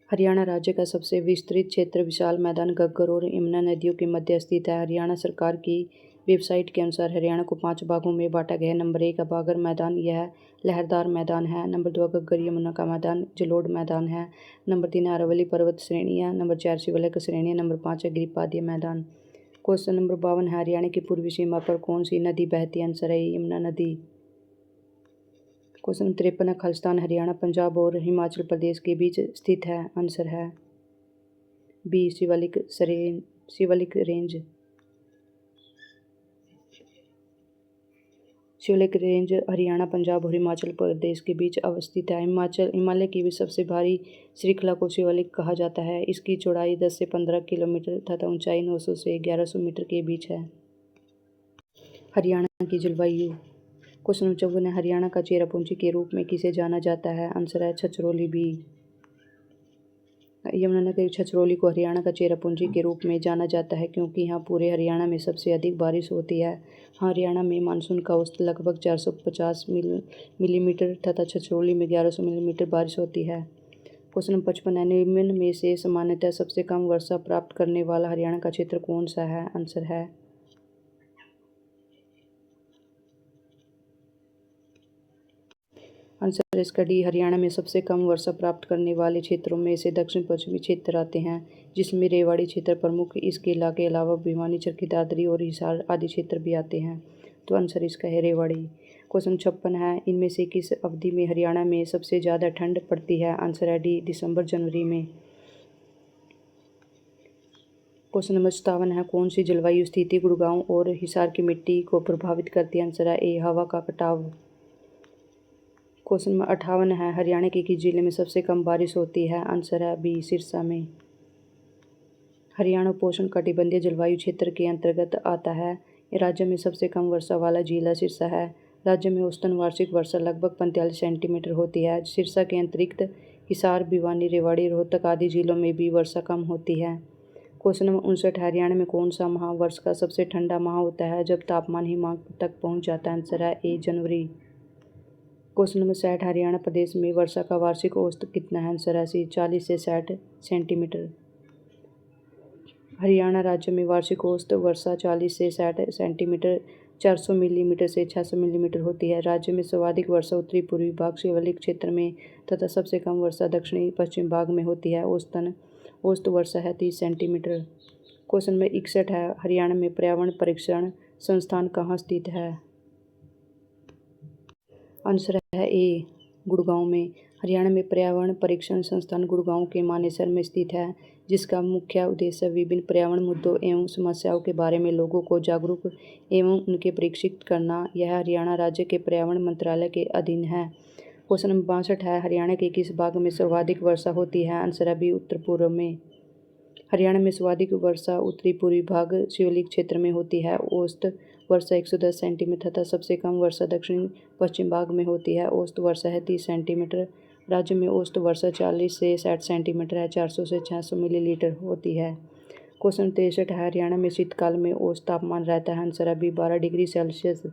हरियाणा राज्य का सबसे विस्तृत क्षेत्र विशाल मैदान घग्गर और यमुना नदियों के मध्य स्थित है। हरियाणा सरकार की वेबसाइट के अनुसार हरियाणा को 5 भागों में बांटा गया है। नंबर 1 बागर मैदान, यह लहरदार मैदान है। नंबर 2 घग्गर यमुना का मैदान जलोढ़ मैदान है। नंबर 3 अरावली पर्वत श्रेणियाँ। नंबर 4 शिवालिक श्रेणियाँ। नंबर 5 है गिरिपादीय मैदान। क्वेश्चन नंबर 52 है हरियाणा की पूर्वी सीमा पर कौन सी नदी बहती है? आंसर है यमुना नदी। क्वेश्चन 53 है खालिस्तान हरियाणा, पंजाब और हिमाचल प्रदेश के बीच स्थित है। आंसर है B, Shivalik range. Shivalik range Haryana, Punjab और हिमाचल प्रदेश के बीच अवस्थित है। हिमालय की भी सबसे भारी श्रृंखला को शिवालिक कहा जाता है। इसकी चौड़ाई 10 से 15 किलोमीटर तथा ऊंचाई 900 से 1100 मीटर के बीच है। हरियाणा की जलवायु। क्वेश्चन नंबर 54 है हरियाणा का चेरापूंजी के रूप में किसे जाना जाता है? आंसर है छछरौली बी। यमुनानगर छछरौली को हरियाणा का चेरापूंजी के रूप में जाना जाता है क्योंकि यहाँ पूरे हरियाणा में सबसे अधिक बारिश होती है। हरियाणा में मानसून का औसत लगभग 450 मिलीमीटर तथा छछरौली में 1100 मिलीमीटर बारिश होती है। क्वेश्चन नंबर 55 है निम्न में से सामान्यतः सबसे कम वर्षा प्राप्त करने वाला हरियाणा का क्षेत्र कौन सा है? आंसर है आंसर इसका डी, हरियाणा में सबसे कम वर्षा प्राप्त करने वाले क्षेत्रों में से दक्षिण पश्चिमी क्षेत्र आते हैं, जिसमें रेवाड़ी क्षेत्र प्रमुख। इसके अलावा भिवानी, चरखी दादरी और हिसार आदि क्षेत्र भी आते हैं। तो आंसर इसका है रेवाड़ी। क्वेश्चन 56 है इनमें से किस अवधि में हरियाणा में सबसे ज़्यादा ठंड पड़ती है? आंसर है डी, दिसंबर जनवरी में। क्वेश्चन नंबर 57 है कौन सी जलवायु स्थिति गुड़गांव और हिसार की मिट्टी को प्रभावित करती है? आंसर है ए, हवा का कटाव। क्वेश्चन नंबर 58 है हरियाणा के किस जिले में सबसे कम बारिश होती है? आंसर है बी, सिरसा में। हरियाणा उपोष्ण कटिबंधीय जलवायु क्षेत्र के अंतर्गत आता है। राज्य में सबसे कम वर्षा वाला जिला सिरसा है। राज्य में औसतन वार्षिक वर्षा लगभग 45 सेंटीमीटर होती है। सिरसा के अतिरिक्त हिसार, भिवानी, रेवाड़ी, रोहतक आदि जिलों में भी वर्षा कम होती है। क्वेश्चन नंबर 59 हरियाणा में कौन सा माह वर्ष का सबसे ठंडा माह होता है जब तापमान हिमांक तक पहुँच जाता है? आंसर है ए, जनवरी। क्वेश्चन नंबर 60 हरियाणा प्रदेश में वर्षा का वार्षिक औसत कितना है? आंसर है सी, 40 से 60 सेंटीमीटर। हरियाणा राज्य में वार्षिक औसत वर्षा 40 से 60 सेंटीमीटर 400 मिलीमीटर से 600 मिलीमीटर होती है। राज्य में सर्वाधिक वर्षा उत्तरी पूर्वी भाग शिवालिक क्षेत्र में तथा सबसे कम वर्षा दक्षिणी पश्चिम भाग में होती है। औसत वर्षा है 30 सेंटीमीटर। क्वेश्चन नंबर 61 है हरियाणा में पर्यावरण परीक्षण संस्थान कहाँ स्थित है? आंसर है ए, गुड़गांव में। हरियाणा में पर्यावरण परीक्षण संस्थान गुड़गांव के मानेसर में स्थित है, जिसका मुख्य उद्देश्य विभिन्न पर्यावरण मुद्दों एवं समस्याओं के बारे में लोगों को जागरूक एवं उनके प्रशिक्षित करना। यह हरियाणा राज्य के पर्यावरण मंत्रालय के अधीन है। क्वेश्चन नंबर 62 है हरियाणा के किस भाग में सर्वाधिक वर्षा होती है? आंसर है बी, उत्तर पूर्व में। हरियाणा में सर्वाधिक वर्षा उत्तरी पूर्वी भाग शिवालिक क्षेत्र में होती है। औसत वर्षा 110 सेंटीमीटर तथा सबसे कम वर्षा दक्षिण पश्चिम भाग में होती है। औसत वर्षा है 30 सेंटीमीटर। राज्य में औसत वर्षा 40 से 60 सेंटीमीटर है, 400 से 600 मिलीलीटर होती है। क्वेश्चन 63 है हरियाणा में शीतकाल में औसत तापमान रहता है? आंसर है बी, 12 डिग्री सेल्सियस।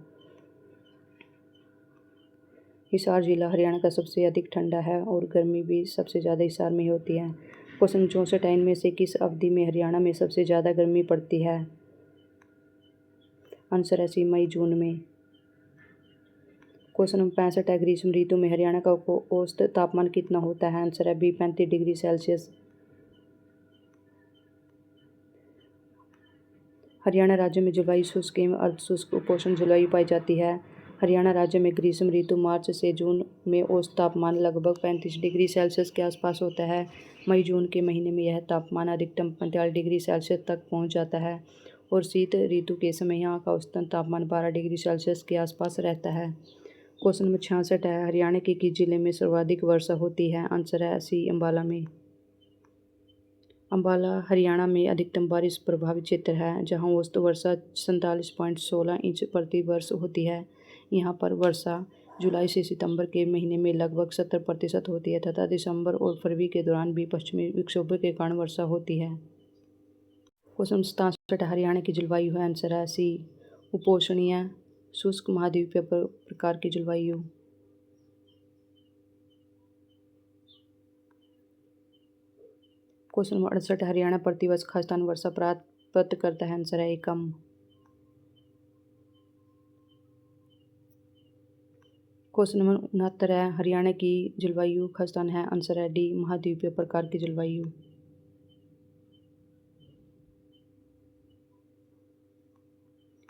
हिसार जिला हरियाणा का सबसे अधिक ठंडा है और गर्मी भी सबसे ज़्यादा हिसार में होती है। क्वेश्चन 64 है इनमें से किस अवधि में हरियाणा में सबसे ज़्यादा गर्मी पड़ती है? आंसर है सी, मई जून में। क्वेश्चन नंबर 65 है ग्रीष्म ऋतु में हरियाणा का औसत तापमान कितना होता है? आंसर है बी, 35 डिग्री सेल्सियस। हरियाणा राज्य में जलवायु शुष्क एवं अर्धशुष्क उपोष्ण जलवायु पाई जाती है। हरियाणा राज्य में ग्रीष्म ऋतु मार्च से जून में औसत तापमान लगभग 35 डिग्री सेल्सियस के आसपास होता है। मई जून के महीने में यह तापमान अधिकतम 45 डिग्री सेल्सियस तक पहुंच जाता है और शीत ऋतु के समय यहाँ का औसतन तापमान 12 डिग्री सेल्सियस के आसपास रहता है। क्वेश्चन नंबर 66 है हरियाणा के किस जिले में सर्वाधिक वर्षा होती है? आंसर है सी, अम्बाला में। अम्बाला हरियाणा में अधिकतम बारिश प्रभावित क्षेत्र है, जहां औसत वर्षा 47.16 इंच प्रति वर्ष होती है। यहां पर वर्षा जुलाई से सितंबर के महीने में लगभग 70% होती है तथा दिसंबर और फरवरी के दौरान भी पश्चिमी विक्षोभ के कारण वर्षा होती है। क्वेश्चन 67 हरियाणा की जलवायु है। आंसर है सी उपोष्णीय शुष्क महाद्वीपीय प्रकार की जलवायु। क्वेश्चन 68 हरियाणा प्रतिवर्ष खाद्यान्न वर्षा प्राप्त करता है। आंसर है कम। क्वेश्चन नंबर 69 है हरियाणा की जलवायु खाद्यान्न है। आंसर है डी महाद्वीपीय प्रकार की जलवायु।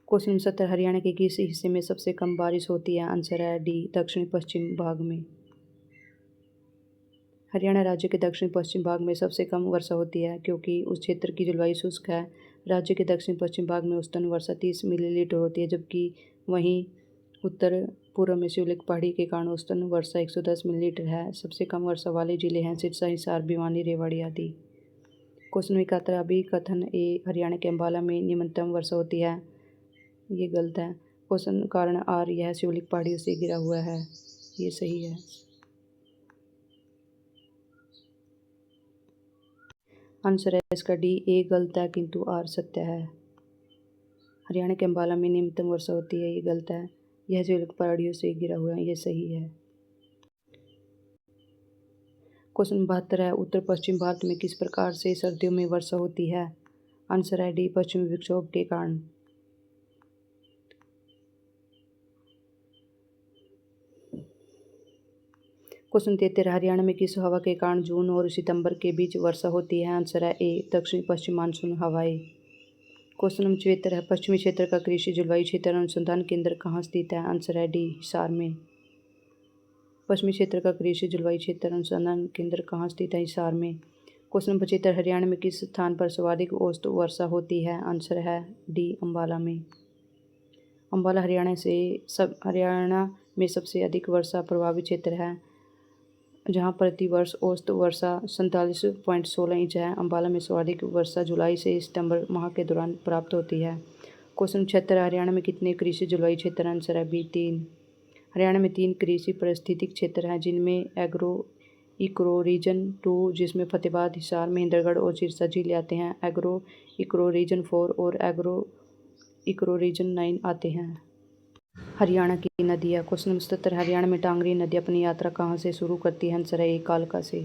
क्वेश्चन 70 हरियाणा के किस हिस्से में सबसे कम बारिश होती है। आंसर है डी दक्षिण पश्चिम भाग में। हरियाणा राज्य के दक्षिण पश्चिम भाग में सबसे कम वर्षा होती है क्योंकि उस क्षेत्र की जलवायु शुष्क है। राज्य के दक्षिण पश्चिम भाग में औसतन वर्षा 30 मिलीलीटर होती है, जबकि वहीं उत्तर पूर्व में शिवलिक पहाड़ी के कारण औसतन वर्षा 110 मिलीलीटर है। सबसे कम वर्षा वाले जिले हैं सिरसा, हिसार, भिवानी, रेवाड़ी आदि। क्वेश्चन 71 अभी कथन ए हरियाणा के अम्बाला में न्यूनतम वर्षा होती है, ये गलत है। क्वेश्चन कारण आर यह शिवलिक पहाड़ियों से घिरा हुआ है, ये सही है। आंसर है इसका डी ए गलत है किंतु आर सत्य है। हरियाणा के अम्बाला में न्यूनतम वर्षा होती है, ये गलत है। यह शिवलिक पहाड़ियों से घिरा हुआ है, ये सही है। क्वेश्चन 72 है उत्तर पश्चिम भारत में किस प्रकार से सर्दियों में वर्षा होती है। आंसर है डी पश्चिमी विक्षोभ के कारण। क्वेश्चन 73 हरियाणा में किस हवा के कारण जून और सितंबर के बीच वर्षा होती है। आंसर है ए दक्षिण पश्चिम मानसून हवाएं। क्वेश्चन नंबर 74 है पश्चिमी क्षेत्र का कृषि जलवायु क्षेत्र अनुसंधान केंद्र कहाँ स्थित है। आंसर है डी हिसार में। पश्चिमी क्षेत्र का कृषि जलवायु क्षेत्र अनुसंधान केंद्र कहाँ स्थित है। हिसार में। क्वेश्चन नंबर 75 हरियाणा में किस स्थान पर सर्वाधिक औसत वर्षा होती है। आंसर है डी अम्बाला में। अम्बाला हरियाणा में सबसे अधिक वर्षा प्रभावित क्षेत्र है, जहां प्रतिवर्ष औसत वर्षा 47.16 इंच है। अम्बाला में सर्वाधिक वर्षा जुलाई से सितंबर माह के दौरान प्राप्त होती है। क्वेश्चन 76 हरियाणा में कितने कृषि जलवायु क्षेत्र। आंसर है बी 3। हरियाणा में 3 कृषि पारिस्थितिक क्षेत्र हैं, जिनमें एग्रो इको रीजन 2 जिसमें फतेहाबाद, हिसार, महेंद्रगढ़ और सिरसा जिले आते हैं, एग्रो इको रीजन 4 और एग्रो इको रीजन 9 आते हैं। हरियाणा की नदियाँ। क्वेश्चन नंबर 77 हरियाणा में टांगरी नदी अपनी यात्रा कहाँ से शुरू करती है। आंसर है ए कालका से।